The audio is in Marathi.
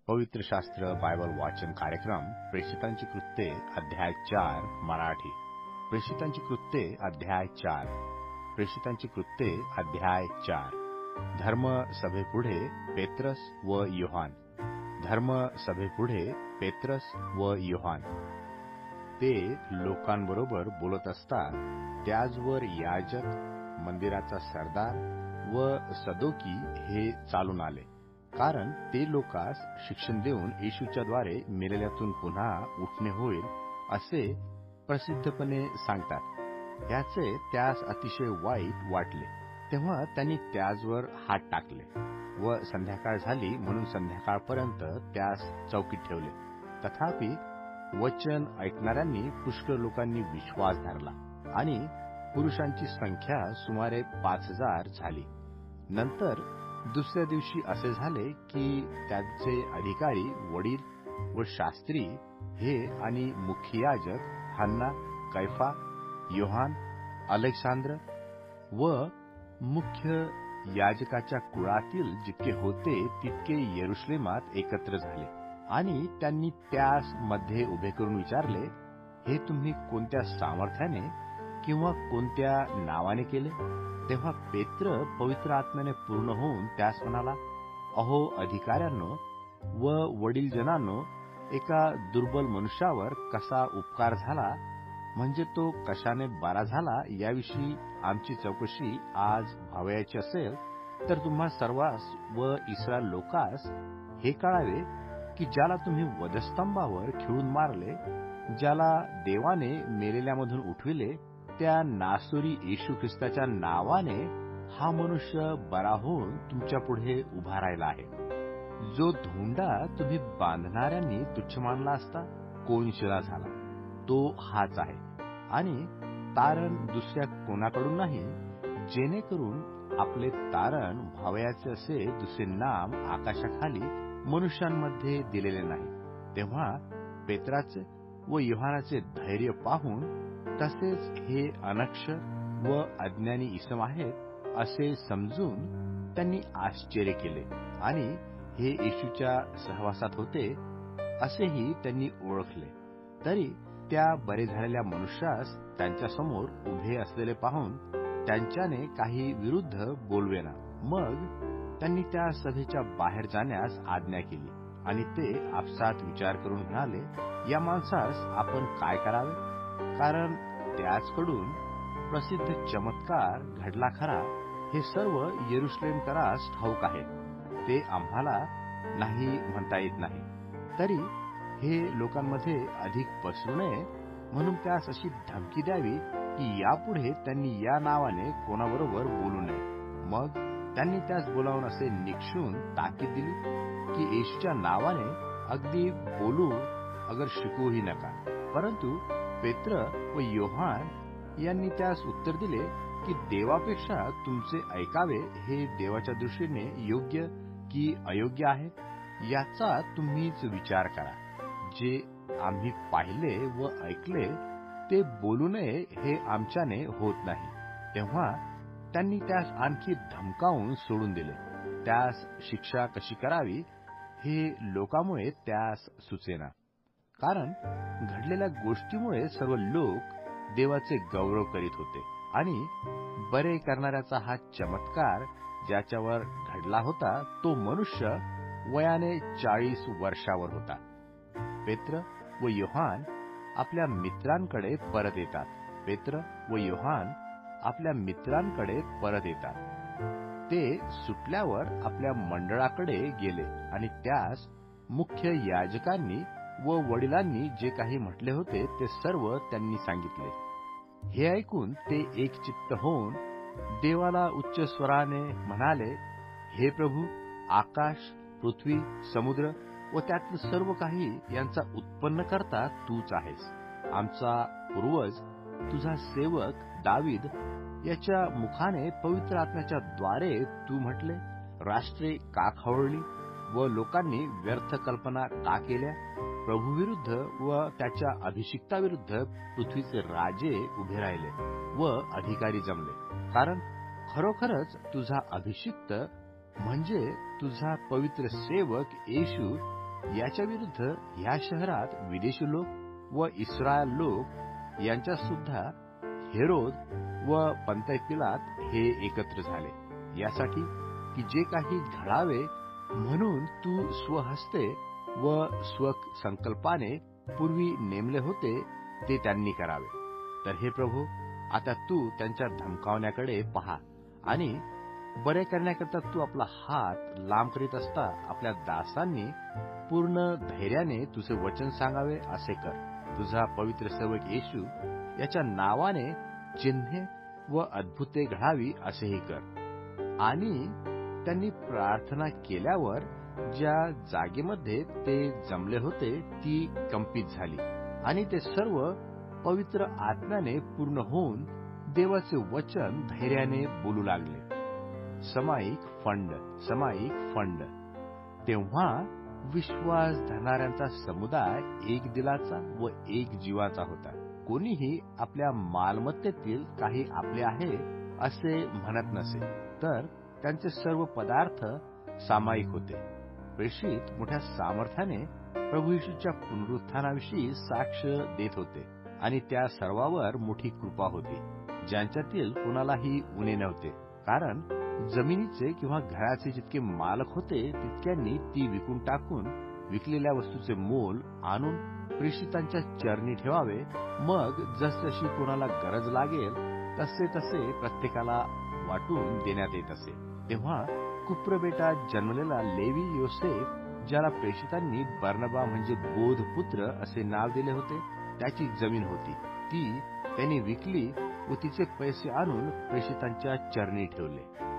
पवित्र शास्त्र बायबल वाचन कार्यक्रम प्रेषितांची कृत्ये अध्याय 4 मराठी. प्रेषितांची कृत्ये अध्याय 4. प्रेषितांची कृत्ये अध्याय 4. धर्म सभेपुढे पेत्रस व योहान. धर्म सभेपुढे पेत्रस व योहान. ते लोकांबरोबर बोलत असता त्याचवर याजक, मंदिराचा सरदार व सदोकी हे चालून आले, कारण ते लोकास शिक्षण देऊन येशूच्या द्वारे मेलेल्यातून पुन्हा उठणे होईल असे प्रसिद्धपणे सांगतात. याचे त्यास अतिशय वाईट वाटले. तेव्हा त्यांनी त्याचवर हात टाकले व संध्याकाळ झाली म्हणून संध्याकाळपर्यंत त्यास चौकीत ठेवले. तथापि वचन ऐकणाऱ्यांनी पुष्कळ लोकांनी विश्वास धरला आणि पुरुषांची संख्या सुमारे 5,000 झाली. नंतर दुसऱ्या दिवशी असे झाले की त्यांचे अधिकारी, वडील व शास्त्री हे आणि मुख्य याजक हन्ना, कैफा, योहान, अलेक्सांद्र व मुख्य याजकाच्या कुळातील जितके होते तितके यरुशलेमात एकत्र झाले आणि त्यांनी त्यास मध्ये उभे करून विचारले, हे तुम्ही कोणत्या सामर्थ्याने किंवा कोणत्या नावाने केले? तेव्हा पेत्र पवित्र आत्म्याने पूर्ण होऊन त्यास म्हणाला, अहो अधिकाऱ्यांनो व वडीलजनांनो, एका दुर्बल मनुष्यावर कसा उपकार झाला, म्हणजे तो कशाने बरा झाला याविषयी आमची चौकशी आज व्हावयाची असेल तर तुम्हा सर्वांस व इस्रायल लोकास हे कळावे की ज्याला तुम्ही वधस्तंभावर खिळून मारले, ज्याला देवाने मेलेल्यामधून उठविले, त्या नासोरी येशू ख्रिस्ताच्या नावाने हा मनुष्य बरा होऊन तुमच्या पुढे उभा राहिला आहे. जो धोंडा तुम्ही बांधणाऱ्यांनी तुच्छ मानला असता कोनशिला झाला, तो हाच आहे आणि तारण दुसऱ्या कोणाकडून नाही, जेणेकरून आपले तारण व्हावयाचे असे दुसरे नाम आकाशाखाली मनुष्यांमध्ये दिलेले नाही. तेव्हा पेत्राचे व योहानाचे धैर्य पाहून, तसेच हे अनक्षर व अज्ञानी इसम आहेत असे समजून त्यांनी आश्चर्य केले आणि हे येशूच्या सहवासात होते असेही त्यांनी ओळखले. तरी त्या बरे झालेल्या मनुष्यास त्यांच्यासमोर उभे असलेले पाहून त्यांच्याने काही विरुद्ध बोलवेना. मग त्यांनी त्या सभेच्या बाहेर जाण्यास आज्ञा केली आणि ते आपसात विचार करून म्हणाले, या माणसास आपण काय करावे? कारण त्याचकडून प्रसिद्ध चमत्कार घडला खरा, हे सर्व यरुशलेमकरास ठाऊक आहे. ते आम्हाला नाही म्हणता येत नाही. तरी हे लोकांमध्ये अधिक पसरू नये म्हणून त्यास अशी धमकी द्यावी की यापुढे त्यांनी या नावाने कोणाबरोबर बोलू नये. मग त्यांनी त्यास बोलावून असे निक्षून ताकीद दिली की येशूच्या नावाने अगदी बोलू अगर शिकूही नका. परंतु पेत्र व योहान यांनी त्यास उत्तर दिले की देवापेक्षा तुमचे ऐकावे हे देवाच्या दृष्टीने योग्य की अयोग्य आहे, याचा तुम्हीच विचार करा. जे आम्ही पाहिले व ऐकले ते बोलू नये हे आमच्याने होत नाही. तेव्हा त्यांनी त्यास आणखी धमकावून सोडून दिले. त्यास शिक्षा कशी करावी हे लोकांमुळे त्यास सुचेना, कारण घडलेल्या गोष्टीमुळे सर्व लोक देवाचे गौरव करीत होते आणि बरे करणाऱ्याचा हा चमत्कार ज्याच्यावर घडला होता तो मनुष्य वयाने 40 वर्षावर होता. पेत्र व योहान आपल्या मित्रांकडे परत येतात. पेत्र व योहान आपल्या मित्रांकडे परत येतात. ते सुटल्यावर आपल्या मंडळाकडे गेले आणि त्यास मुख्य याजकांनी व वडिलांनी जे काही म्हटले होते ते सर्व त्यांनी सांगितले. हे ऐकून ते एकचित्त होऊन देवाला उच्च स्वराने म्हणाले, हे प्रभू, आकाश, पृथ्वी, समुद्र व त्यातलं सर्व काही यांचा उत्पन्न करता तूच आहेस. आमचा पूर्वज तुझा सेवक दावीद याच्या मुखाने पवित्र आत्म्याच्या द्वारे तू म्हटले, राष्ट्रे का खवळली व लोकांनी व्यर्थ कल्पना का केल्या? प्रभूविरुद्ध व त्याच्या अभिषिक्ताविरुद्ध पृथ्वीचे राजे उभे राहिले व अधिकारी जमले. कारण खरोखरच तुझा अभिषिक्त म्हणजे तुझा पवित्र सेवक येशू याच्या विरुद्ध या शहरात विदेशी लोक व इस्रायल लोक यांच्या सुद्धा हेरोद व पंतय पिलात हे एकत्र झाले, यासाठी की जे काही घडावे म्हणून तू स्वहस्ते व स्वसंकल्पाने पूर्वी नेमले होते ते त्यांनी करावे. तर हे प्रभू, आता तू त्यांच्या धमकावण्याकडे पहा आणि बरे करण्याकरता तू आपला हात लांब करीत असता आपल्या दासांनी पूर्ण धैर्याने तुझे वचन सांगावे असे कर. तुझा पवित्र सेवक येशू याच्या नावाने चिन्हे व अद्भुते घडावी असेही कर. आणि त्यांनी प्रार्थना केल्यावर ज्या जागेमध्ये ते जमले होते ती कंपित झाली आणि ते सर्व पवित्र आत्म्याने पूर्ण होऊन देवाचे वचन धैर्याने बोलू लागले. सामायिक फंड. तेव्हा विश्वास धरणाऱ्यांचा समुदाय एक दिलाचा व एक जीवाचा होता. कोणीही आपल्या मालमत्तेतील काही आपले आहे असे म्हणत नसे, तर त्यांचे सर्व पदार्थ सामायिक होते. प्रेषित मोठ्या सामर्थ्याने प्रभू येशूच्या पुनरुत्थानाविषयी साक्ष देत होते आणि त्या सर्वावर मोठी कृपा होती, ज्यांच्यातील कोणालाही उणे नव्हते. कारण जमिनीचे किंवा घराचे जितके मालक होते तितक्यांनी ती विकून टाकून विकलेल्या वस्तूचे मोल आणून प्रेषितांच्या चरणी ठेवावे. मग जसजशी कोणाला गरज लागेल तसे तसे प्रत्येकाला वाटून देण्यात येत असे. तेव्हा कुप्रबेटा जन्मलेला लेवी योसेफ, ज्याला प्रेषितांनी बर्नबा म्हणजे बोधपुत्र असे नाव दिले होते, त्याची जमीन होती. ती त्यांनी विकली व तिचे पैसे आणून प्रेषितांच्या चरणी ठेवले.